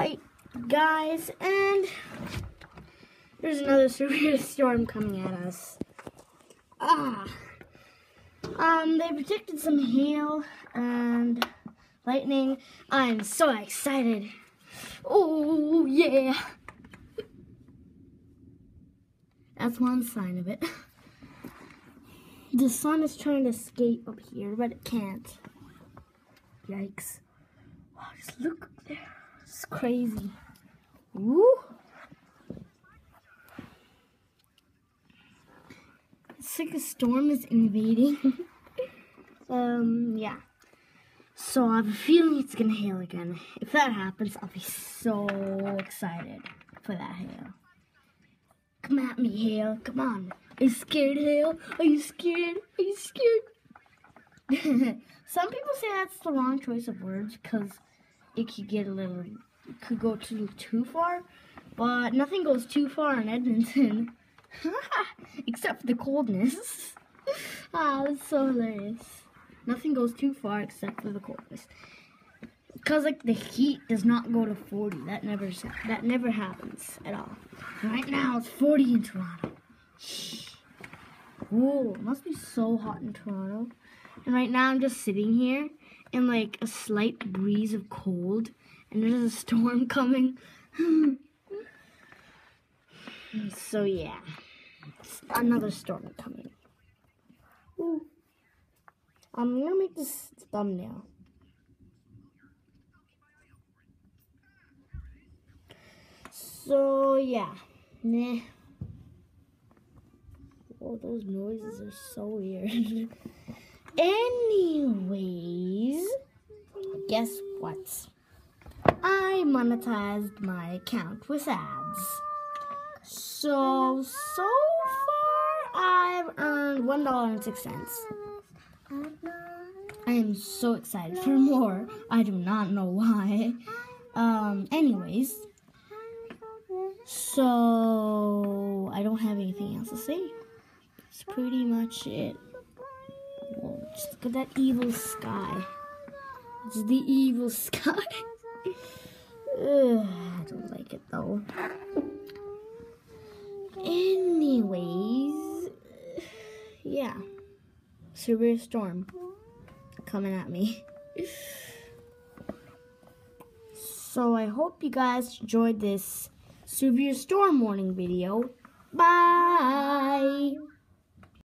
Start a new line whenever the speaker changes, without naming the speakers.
Hi guys, and there's another severe storm coming at us. They predicted some hail and lightning. I'm so excited. Oh yeah. That's one sign of it. The sun is trying to escape up here, but it can't. Yikes. Wow, just look up there. It's crazy. Woo! It's like a storm is invading. Yeah. So I have a feeling it's gonna hail again. If that happens, I'll be so excited for that hail. Come at me, hail. Come on. Are you scared, hail? Are you scared? Are you scared? Some people say that's the wrong choice of words because it could get it could go too far. But nothing goes too far in Edmonton. Except for the coldness. That's so hilarious. Nothing goes too far except for the coldness. Because like the heat does not go to 40. That never happens at all. Right now it's 40 in Toronto. Whoa, it must be so hot in Toronto. And right now I'm just sitting here in like a slight breeze of cold, and there's a storm coming. So yeah, it's another storm coming. Ooh. I'm gonna make this thumbnail. So yeah, nah. Oh, those noises are so weird. Anyways, guess what? I monetized my account with ads. So far I've earned $1.06. I am so excited for more. I do not know why. Anyways, so I don't have anything else to say. That's pretty much it. Whoa, just look at that evil sky. It's the evil sky. I don't like it though. Anyways, yeah. Severe storm coming at me. So I hope you guys enjoyed this severe storm warning video. Bye!